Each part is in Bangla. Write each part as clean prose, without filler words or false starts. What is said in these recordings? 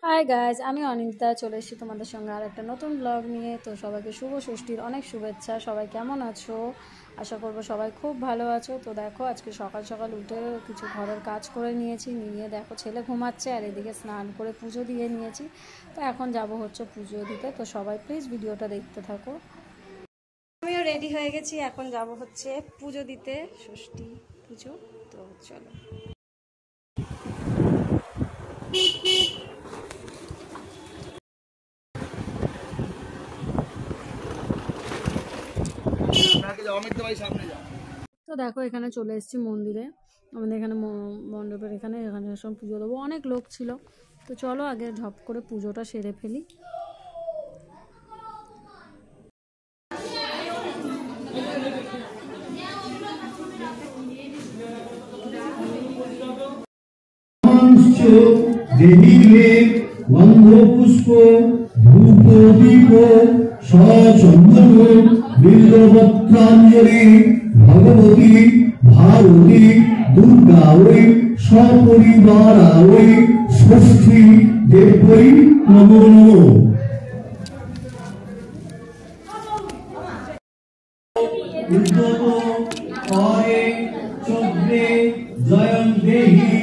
হাই গাইজ, আমি অনিন্দিতা চলে এসেছি তোমাদের সঙ্গে আর একটা নতুন ব্লগ নিয়ে। তো সবাইকে শুভ ষষ্ঠীর অনেক শুভেচ্ছা। সবাই কেমন আছো? আশা করবো সবাই খুব ভালো আছো। তো দেখো, আজকে সকাল সকাল উঠে কিছু ঘরের কাজ করে নিয়েছি, নিয়ে দেখো ছেলে ঘুমাচ্ছে আর এদিকে স্নান করে পুজো দিয়ে নিয়েছি। তো এখন যাব হচ্ছে পুজো দিতে। তো সবাই প্লিজ ভিডিওটা দেখতে থাকো। আমিও রেডি হয়ে গেছি, এখন যাব হচ্ছে পুজো দিতে, ষষ্ঠী পুজো। তো চলো। তো দেখো, এখানে চলে এসেছি মন্দিরে। আমাদের এখানে মণ্ডপের এখানে সব পুজো দেবো, অনেক লোক ছিল। তো চলো আগে ঝপ করে পুজোটা সেরে ফেলি। গন্ধপুষ্প ধূপ দীপ সচন্দন বিল্লপত্রাঞ্জলি ভগবতী ভারতী দুর্গা ওই সপরিবার ওই ষষ্ঠী দেবৈ নমো নমো। পরে চক্রে জয়ং দেহি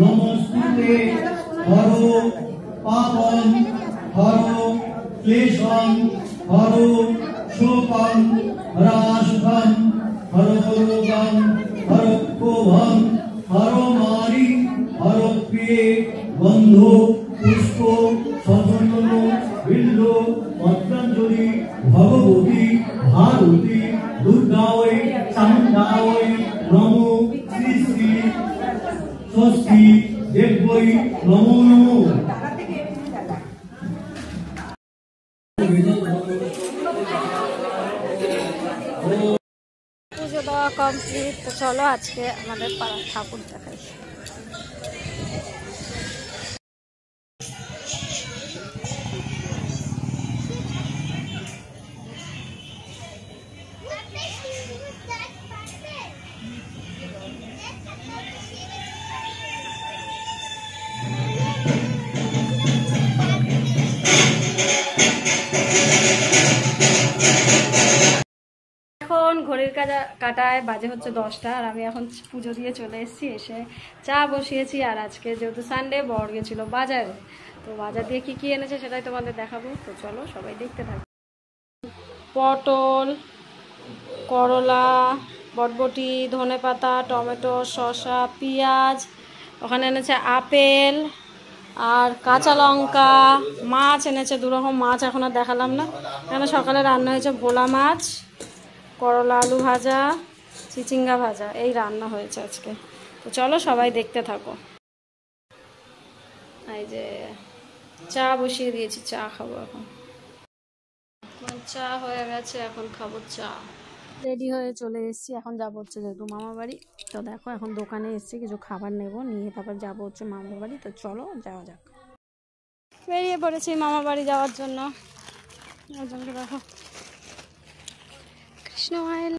নমস্তুতে হর পাবন হর ক্লেশং হর শোকং হরাশুভং হর রোগং হর ক্ষোভং হর মারি হর প্রিয়ে গন্ধ পুষ্প সচন্দন বিল্ল পত্রাঞ্জলি ভগবতী ভারতী দুর্গাওই চামুণ্ডাওই নমো শ্রী শ্রী ষষ্ঠী দেবৈ নমো নমো। পুজো দেওয়া কমপ্লিট। তো চলো আজকে আমাদের পাড়ার ঠাকুর দেখাই। এখন ঘড়ির কাটায় বাজে হচ্ছে 10টা, আর আমি এখন পুজো দিয়ে চলে এসেছি। এসে চা বসিয়েছি। আর আজকে যেহেতু সানডে, বর গেছিল বাজারে। তো বাজার দিয়ে কি কি এনেছে সেটাই তোমাদের দেখাবো। তো চলো সবাই দেখতে থাকো। পটল, করলা, বরবটি, ধনেপাতা, টমেটো, শসা, পেঁয়াজ, ওখানে এনেছে আপেল আর কাঁচা লঙ্কা, মাছ এনেছে 2 রকম মাছ, এখন আর দেখালাম না। এখানে সকালে রান্না হয়েছে ভোলা মাছ, করলা আলু ভাজা, চিচিঙ্গা ভাজা, এই রান্না হয়েছে আজকে। তো চলো সবাই দেখতে থাকো। এই যে চা বসিয়ে দিয়েছি, চা খাবো এখন। চা হয়ে গেছে, এখন খাবো চা। রেডি হয়ে চলে এসেছি, এখন যাবো হচ্ছে যেহেতু মামা বাড়ি। তো দেখো এখন দোকানে এসেছি, কিছু খাবার নেব, নিয়ে তারপর যাবো হচ্ছে মামা বাড়ি। তো চলো যাওয়া যাক। বেরিয়ে পড়েছি মামা বাড়ি যাওয়ার জন্য। দেখো কৃষ্ণ আইল।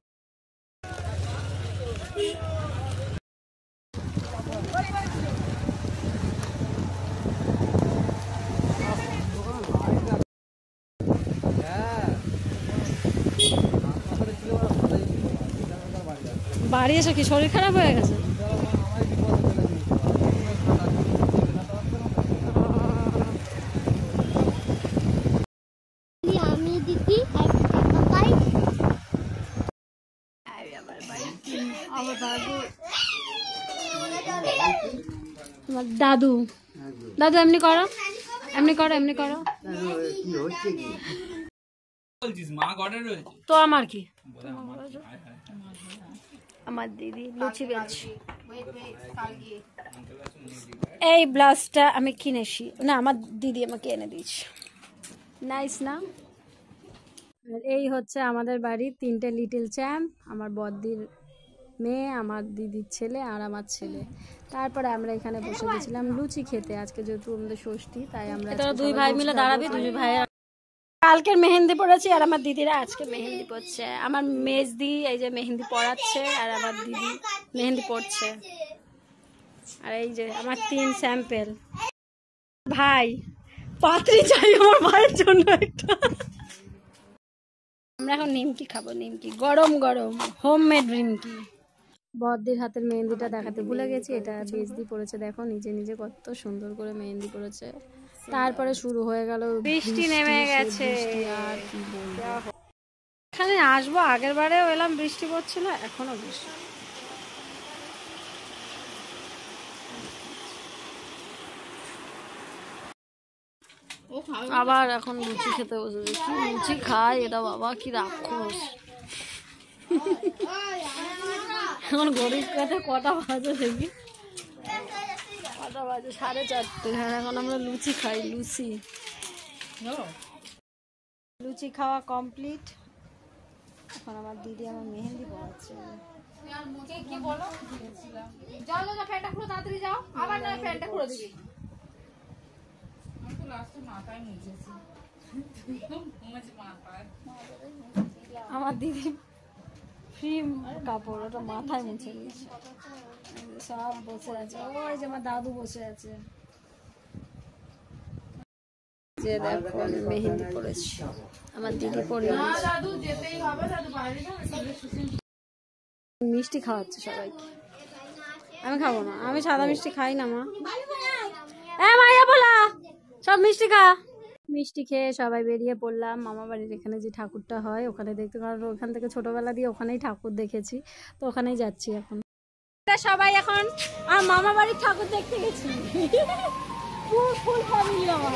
বাড়ি এসে কি শরীর খারাপ হয়ে গেছে? দাদু দাদু এমনি করো, এমনি করো, এমনি করো। তো আমার কি, আমার দিদি লুচি বেলছি। এই ব্লাউজটা আমি কিনেছি, না আমার দিদি আমাকে এনে দিয়েছে। নাইস না? এই হচ্ছে আমাদের বাড়ির 3টে লিটল চ্যাম্প, আমার বড়দির মেয়ে, আমার দিদির ছেলে আর আমার ছেলে। তারপরে আমরা এখানে বসে গেছিলাম লুচি খেতে। আজকে যেহেতু আমাদের ষষ্ঠী, তাই আমরা 2 ভাই মিলে দাঁড়াবি। 2 ভাই কালকের মেহেন্দি পড়েছি, আর আমার দিদিরা আজকে মেহেন্দি পড়ছে। আমার মেজদি এই যে মেহেন্দি পড়াচ্ছে, আর আমার দিদি মেহেন্দি পড়ছে। আর এই যে আমার 3 স্যাম্পেল ভাই, পাত্রী চাই আমার ভাইয়ের জন্য একটা। আমরা এখন নিমকি খাবো, নিমকি গরম গরম হোমমেড নিমকি। বড়দির হাতের মেহেন্দিটা দেখাতে ভুলে গেছি, এটা বেজদি পড়েছে, দেখো নিজে নিজে কত সুন্দর করে মেহেন্দি পড়েছে। তারপরে শুরু হয়ে গেল বৃষ্টি নেমে গেছে। আর কি বলবো, এখানে আসবো, আগের বারেও এলাম বৃষ্টি পড়ছিল, এখনো বৃষ্টি। আবার এখন লুচি খেতে বসেছে, কি লুচি খায় এটা বাবা, কি রাক্ষস। এখন গরিব কাছে কটা বাজে দেখি, কটা বাজে 4:30। হ্যাঁ এখন আমরা লুচি খাই, লুচি লুচি খাওয়া কমপ্লিট। এখন আমার দিদি আমার মেহেন্দি পড়াচ্ছে। আমার দিদি ফ্রি কাপড়, ওটা মাথায় মুছে নিয়েছে। সব বসে আছে, ওই যে আমার দাদু বসে আছে, যে দেখো আমি মেহেন্দি পড়েছি, আমার দিদি পড়িয়ে মিষ্টি খাওয়াচ্ছে সবাইকে। আমি খাবো না, আমি সাদা মিষ্টি খাই না মা। মাইয়া বলা সব মিষ্টি খা। মিষ্টি খেয়ে সবাই বেরিয়ে পড়লাম মামা বাড়ির এখানে যে ঠাকুরটা হয় ওখানে দেখতে, কারণ ওখান থেকে ছোটবেলা দিয়ে ওখানেই ঠাকুর দেখেছি, তো ওখানেই যাচ্ছি এখন। সবাই এখন আর মামা বাড়ির ঠাকুর দেখতে গেছি, ফুল ফ্যামিলি আমার।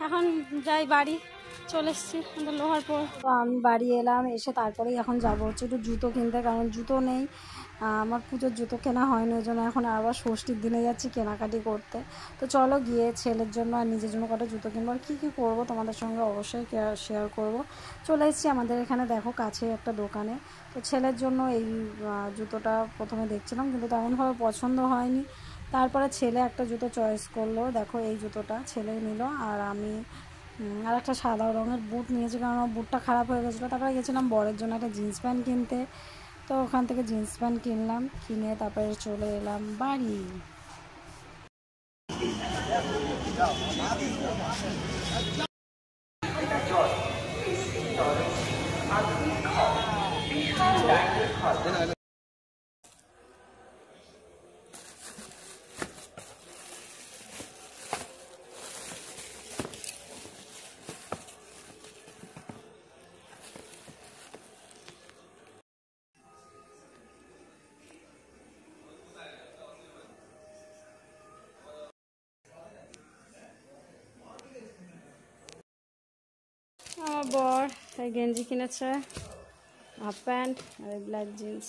এখন যাই বাড়ি, চলে এসছি আমাদের লোহার পর। তো আমি বাড়ি এলাম, এসে তারপরেই এখন যাবো হচ্ছে একটু জুতো কিনতে, কারণ জুতো নেই, আমার পুজোর জুতো কেনা হয়নি, ওই জন্য এখন আবার ষষ্ঠীর দিনে যাচ্ছি কেনাকাটি করতে। তো চলো গিয়ে ছেলের জন্য আর নিজের জন্য কটা জুতো কিনবো, আর কী কী করবো তোমাদের সঙ্গে অবশ্যই শেয়ার করব। চলে এসেছি আমাদের এখানে দেখো কাছে একটা দোকানে, তো ছেলের জন্য এই জুতোটা প্রথমে দেখছিলাম কিন্তু তেমনভাবে পছন্দ হয়নি। তারপরে ছেলে একটা জুতো চয়েস করলো, দেখো এই জুতোটা ছেলে নিল, আর আমি আর একটা সাদা রঙের বুট নিয়েছি, কারণ আমার বুটটা খারাপ হয়ে গেছিলো। তারপরে গেছিলাম বরের জন্য একটা জিন্স প্যান্ট কিনতে, তো ওখান থেকে জিন্স প্যান্ট কিনলাম, কিনে তারপরে চলে এলাম বাড়ি। আমার বর এই গেঞ্জি কিনেছে, হাফ প্যান্ট আর ব্ল্যাক জিন্স।